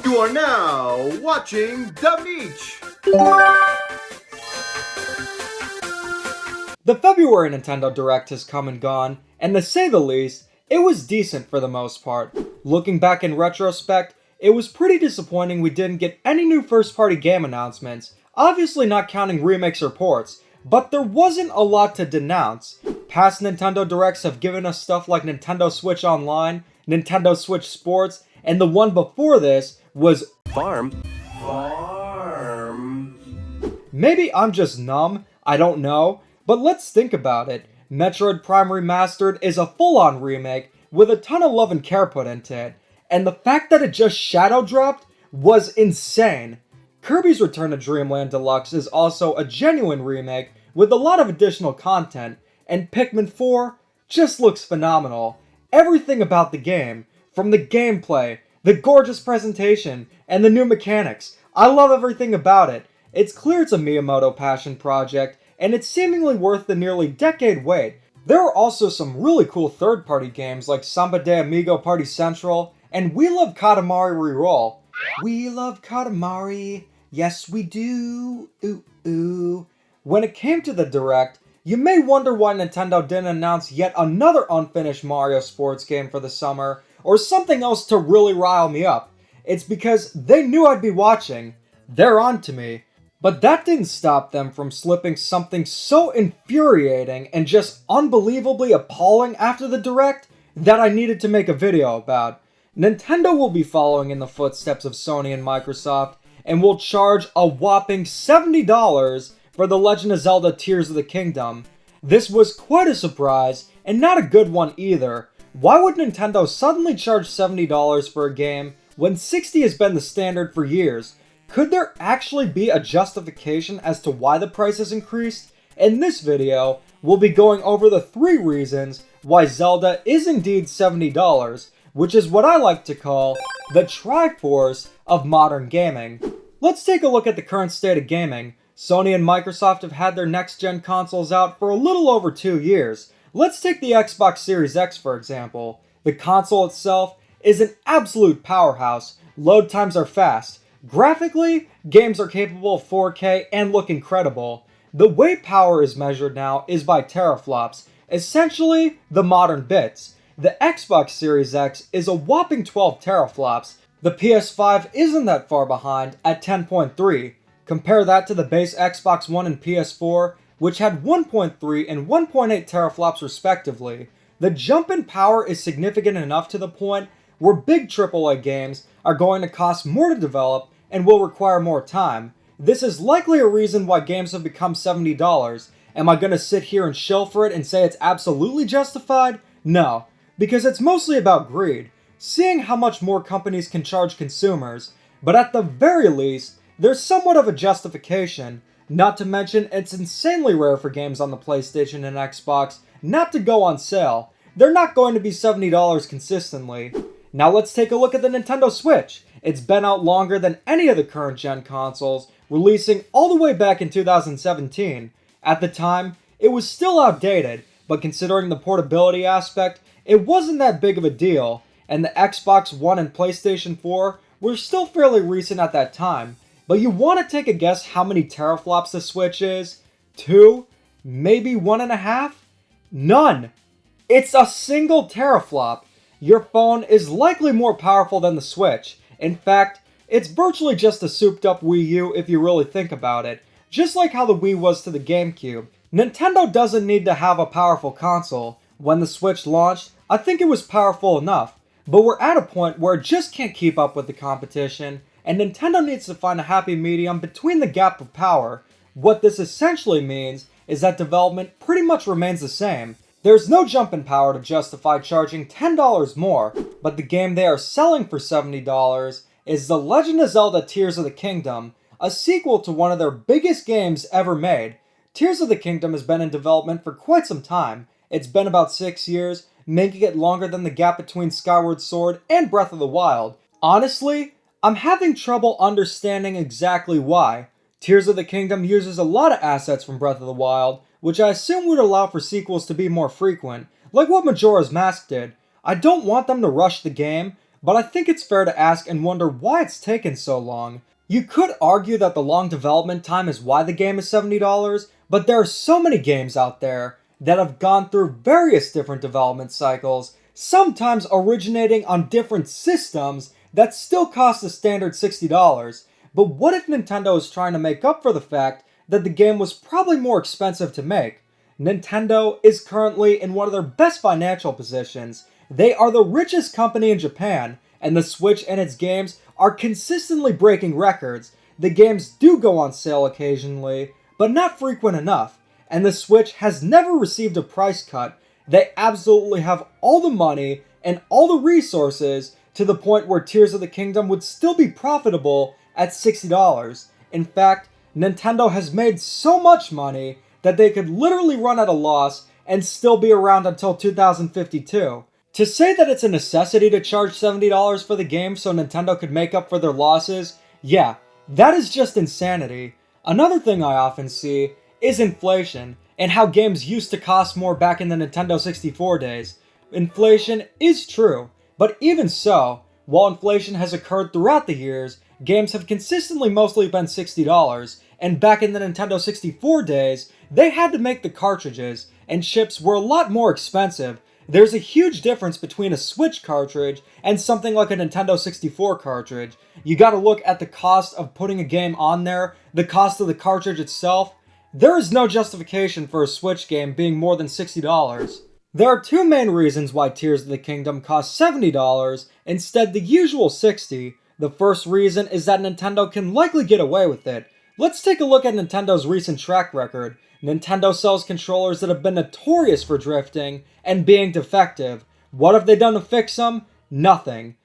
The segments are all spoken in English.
You are now watching The Meech. The February Nintendo Direct has come and gone, and to say the least, it was decent for the most part. Looking back in retrospect, it was pretty disappointing we didn't get any new first-party game announcements, obviously not counting remakes or ports, but there wasn't a lot to denounce. Past Nintendo Directs have given us stuff like Nintendo Switch Online, Nintendo Switch Sports, and the one before this was Farm. Maybe I'm just numb, I don't know, but let's think about it. Metroid Prime Remastered is a full-on remake with a ton of love and care put into it, and the fact that it just shadow dropped was insane. Kirby's Return to Dreamland Deluxe is also a genuine remake with a lot of additional content, and Pikmin 4 just looks phenomenal. Everything about the game, from the gameplay, the gorgeous presentation, and the new mechanics, I love everything about it. It's clear it's a Miyamoto passion project, and it's seemingly worth the nearly decade wait. There are also some really cool third-party games like Samba de Amigo Party Central, and We Love Katamari Reroll. We love Katamari, yes we do, ooh ooh. When it came to the Direct, you may wonder why Nintendo didn't announce yet another unfinished Mario sports game for the summer, or something else to really rile me up. It's because they knew I'd be watching. They're on to me. But that didn't stop them from slipping something so infuriating and just unbelievably appalling after the Direct that I needed to make a video about. Nintendo will be following in the footsteps of Sony and Microsoft and will charge a whopping $70 for The Legend of Zelda Tears of the Kingdom. This was quite a surprise, and not a good one either. Why would Nintendo suddenly charge $70 for a game when $60 has been the standard for years? Could there actually be a justification as to why the price has increased? In this video, we'll be going over the 3 reasons why Zelda is indeed $70, which is what I like to call the Triforce of modern gaming. Let's take a look at the current state of gaming. Sony and Microsoft have had their next-gen consoles out for a little over 2 years. Let's take the Xbox Series X for example. The console itself is an absolute powerhouse. Load times are fast. Graphically, games are capable of 4K and look incredible. The way power is measured now is by teraflops, essentially the modern bits. The Xbox Series X is a whopping 12 teraflops. The PS5 isn't that far behind at 10.3. Compare that to the base Xbox One and PS4, which had 1.3 and 1.8 teraflops respectively. The jump in power is significant enough to the point where big AAA games are going to cost more to develop and will require more time. This is likely a reason why games have become $70. Am I going to sit here and shill for it and say it's absolutely justified? No, because it's mostly about greed, seeing how much more companies can charge consumers, but at the very least, there's somewhat of a justification. Not to mention, it's insanely rare for games on the PlayStation and Xbox not to go on sale. They're not going to be $70 consistently. Now let's take a look at the Nintendo Switch. It's been out longer than any of the current gen consoles, releasing all the way back in 2017. At the time, it was still outdated, but considering the portability aspect, it wasn't that big of a deal, and the Xbox One and PlayStation 4 were still fairly recent at that time. But you want to take a guess how many teraflops the Switch is? 2? Maybe 1.5? None! It's a single teraflop! Your phone is likely more powerful than the Switch. In fact, it's virtually just a souped-up Wii U if you really think about it. Just like how the Wii was to the GameCube. Nintendo doesn't need to have a powerful console. When the Switch launched, I think it was powerful enough. But we're at a point where it just can't keep up with the competition, and Nintendo needs to find a happy medium between the gap of power. What this essentially means is that development pretty much remains the same. There's no jump in power to justify charging $10 more, but the game they are selling for $70 is The Legend of Zelda Tears of the Kingdom, a sequel to one of their biggest games ever made. Tears of the Kingdom has been in development for quite some time. It's been about 6 years, making it longer than the gap between Skyward Sword and Breath of the Wild. Honestly, I'm having trouble understanding exactly why. Tears of the Kingdom uses a lot of assets from Breath of the Wild, which I assume would allow for sequels to be more frequent, like what Majora's Mask did. I don't want them to rush the game, but I think it's fair to ask and wonder why it's taken so long. You could argue that the long development time is why the game is $70, but there are so many games out there that have gone through various different development cycles, sometimes originating on different systems that still cost a standard $60. But what if Nintendo is trying to make up for the fact that the game was probably more expensive to make? Nintendo is currently in one of their best financial positions. They are the richest company in Japan, and the Switch and its games are consistently breaking records. The games do go on sale occasionally, but not frequent enough, and the Switch has never received a price cut. They absolutely have all the money and all the resources to the point where Tears of the Kingdom would still be profitable at $60. In fact, Nintendo has made so much money that they could literally run at a loss and still be around until 2052. To say that it's a necessity to charge $70 for the game so Nintendo could make up for their losses, yeah, that is just insanity. Another thing I often see is inflation, and how games used to cost more back in the Nintendo 64 days. Inflation is true, but even so, while inflation has occurred throughout the years, games have consistently mostly been $60, and back in the Nintendo 64 days, they had to make the cartridges, and chips were a lot more expensive. There's a huge difference between a Switch cartridge and something like a Nintendo 64 cartridge. You gotta look at the cost of putting a game on there, the cost of the cartridge itself. There is no justification for a Switch game being more than $60. There are two main reasons why Tears of the Kingdom costs $70 instead the usual $60. The first reason is that Nintendo can likely get away with it. Let's take a look at Nintendo's recent track record. Nintendo sells controllers that have been notorious for drifting and being defective. What have they done to fix them? Nothing.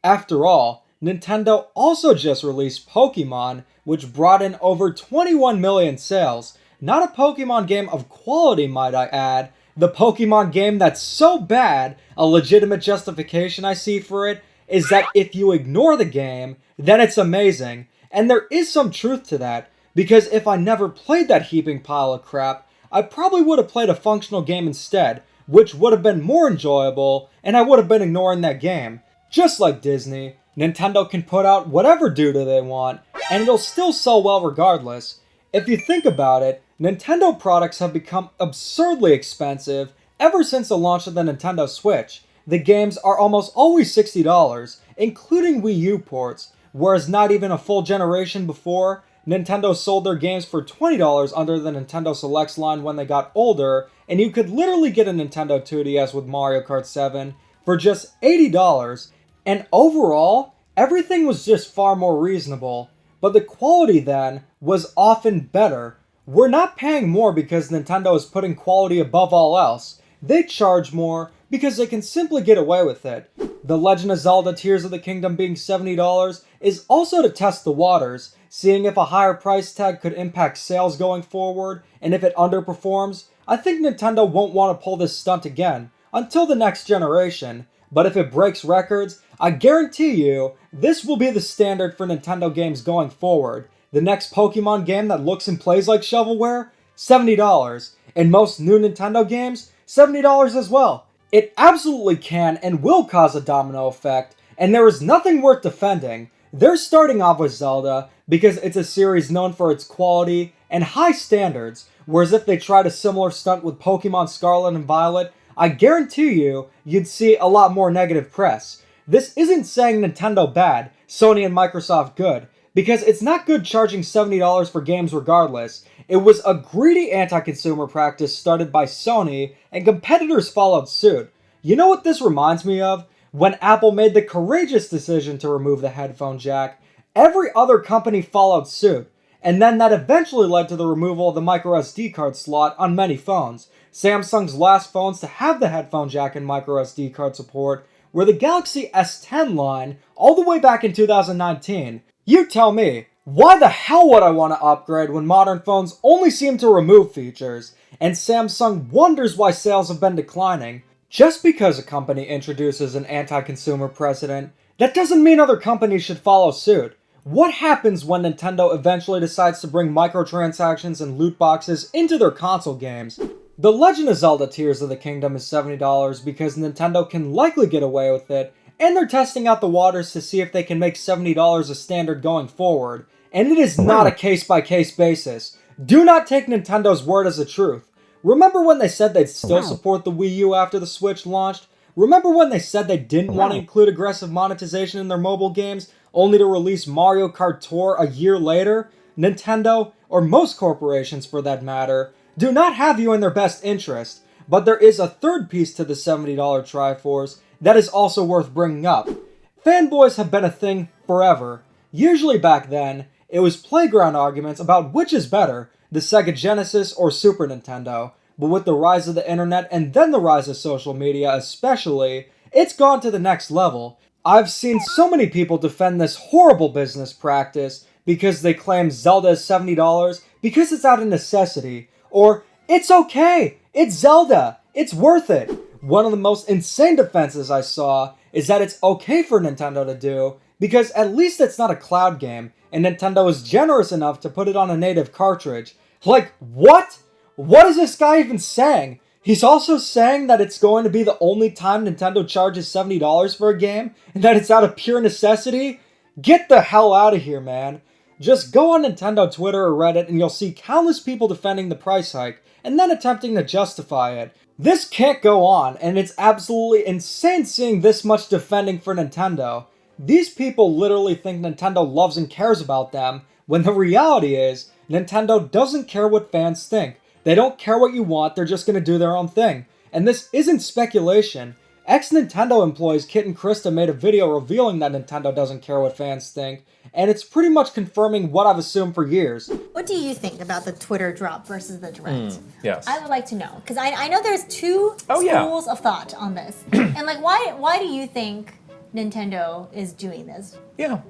After all, Nintendo also just released Pokemon, which brought in over 21 million sales. Not a Pokemon game of quality, might I add. The Pokemon game that's so bad, a legitimate justification I see for it is that if you ignore the game, then it's amazing. And there is some truth to that, because if I never played that heaping pile of crap, I probably would have played a functional game instead, which would have been more enjoyable, and I would have been ignoring that game. Just like Disney, Nintendo can put out whatever doo-doo they want, and it'll still sell well regardless. If you think about it, Nintendo products have become absurdly expensive ever since the launch of the Nintendo Switch. The games are almost always $60, including Wii U ports, whereas not even a full generation before, Nintendo sold their games for $20 under the Nintendo Selects line when they got older, and you could literally get a Nintendo 2DS with Mario Kart 7 for just $80, and overall, everything was just far more reasonable. But the quality then was often better. We're not paying more because Nintendo is putting quality above all else. They charge more because they can simply get away with it. The Legend of Zelda Tears of the Kingdom being $70 is also to test the waters, seeing if a higher price tag could impact sales going forward, and if it underperforms, I think Nintendo won't want to pull this stunt again, until the next generation. But if it breaks records, I guarantee you, this will be the standard for Nintendo games going forward. The next Pokemon game that looks and plays like shovelware? $70. And most new Nintendo games? $70 as well. It absolutely can and will cause a domino effect, and there is nothing worth defending. They're starting off with Zelda because it's a series known for its quality and high standards, whereas if they tried a similar stunt with Pokemon Scarlet and Violet, I guarantee you'd see a lot more negative press. This isn't saying Nintendo bad, Sony and Microsoft good, because it's not good charging $70 for games regardless. It was a greedy anti-consumer practice started by Sony, and competitors followed suit. You know what this reminds me of? When Apple made the courageous decision to remove the headphone jack, every other company followed suit, and then that eventually led to the removal of the microSD card slot on many phones. Samsung's last phones to have the headphone jack and microSD card support were the Galaxy S10 line all the way back in 2019. You tell me, why the hell would I want to upgrade when modern phones only seem to remove features, and Samsung wonders why sales have been declining? Just because a company introduces an anti-consumer precedent, that doesn't mean other companies should follow suit. What happens when Nintendo eventually decides to bring microtransactions and loot boxes into their console games? The Legend of Zelda Tears of the Kingdom is $70 because Nintendo can likely get away with it, and they're testing out the waters to see if they can make $70 a standard going forward. And it is not a case-by-case basis. Do not take Nintendo's word as the truth. Remember when they said they'd still support the Wii U after the Switch launched? Remember when they said they didn't want to include aggressive monetization in their mobile games, only to release Mario Kart Tour a year later? Nintendo, or most corporations for that matter, do not have you in their best interest. But there is a third piece to the $70 Triforce that is also worth bringing up. Fanboys have been a thing forever. Usually back then, it was playground arguments about which is better, the Sega Genesis or Super Nintendo. But with the rise of the internet and then the rise of social media especially, it's gone to the next level. I've seen so many people defend this horrible business practice because they claim Zelda is $70 because it's out of necessity, or it's okay, it's Zelda, it's worth it. One of the most insane defenses I saw is that it's okay for Nintendo to do because at least it's not a cloud game, and Nintendo is generous enough to put it on a native cartridge. Like, what? What is this guy even saying? He's also saying that it's going to be the only time Nintendo charges $70 for a game, and that it's out of pure necessity? Get the hell out of here, man. Just go on Nintendo Twitter or Reddit and you'll see countless people defending the price hike, and then attempting to justify it. This can't go on, and it's absolutely insane seeing this much defending for Nintendo. These people literally think Nintendo loves and cares about them, when the reality is, Nintendo doesn't care what fans think. They don't care what you want, they're just gonna do their own thing. And this isn't speculation. Ex-Nintendo employees Kit and Krista made a video revealing that Nintendo doesn't care what fans think, and it's pretty much confirming what I've assumed for years. What do you think about the Twitter drop versus the Direct? Yes. I would like to know, because I know there's two schools of thought on this. And like, why do you think Nintendo is doing this? Yeah.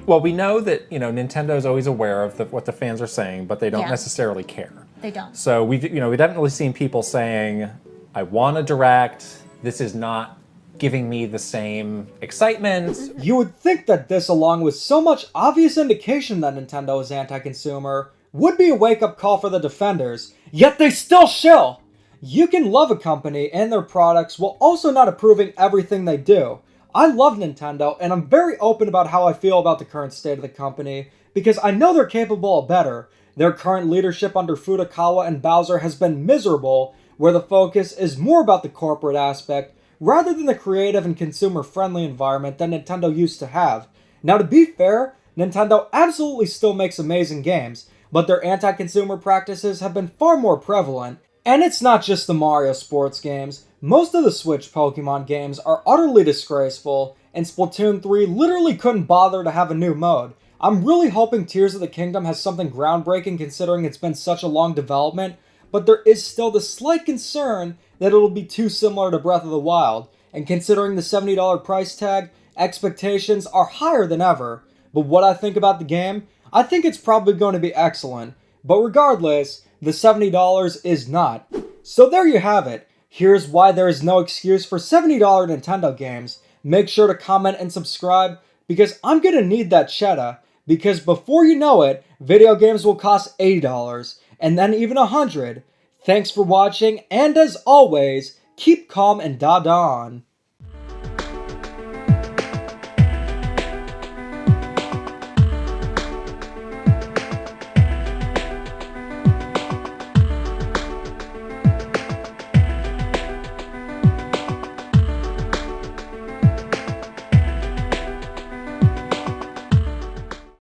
Well, we know that, Nintendo is always aware of what the fans are saying, but they don't necessarily care. They don't. So we've definitely seen people saying, I want a Direct, this is not giving me the same excitement. You would think that this, along with so much obvious indication that Nintendo is anti-consumer, would be a wake-up call for the defenders, yet they still shill! You can love a company and their products while also not approving everything they do. I love Nintendo, and I'm very open about how I feel about the current state of the company, because I know they're capable of better. Their current leadership under Furukawa and Bowser has been miserable, where the focus is more about the corporate aspect, rather than the creative and consumer-friendly environment that Nintendo used to have. Now, to be fair, Nintendo absolutely still makes amazing games, but their anti-consumer practices have been far more prevalent. And it's not just the Mario sports games. Most of the Switch Pokemon games are utterly disgraceful, and Splatoon 3 literally couldn't bother to have a new mode. I'm really hoping Tears of the Kingdom has something groundbreaking considering it's been such a long development, but there is still the slight concern that it'll be too similar to Breath of the Wild, and considering the $70 price tag, expectations are higher than ever. But what I think about the game, I think it's probably going to be excellent. But regardless, the $70 is not. So there you have it. Here's why there is no excuse for $70 Nintendo games. Make sure to comment and subscribe, because I'm gonna need that cheddar. Because before you know it, video games will cost $80, and then even $100. Thanks for watching, and as always, keep calm and da-da on.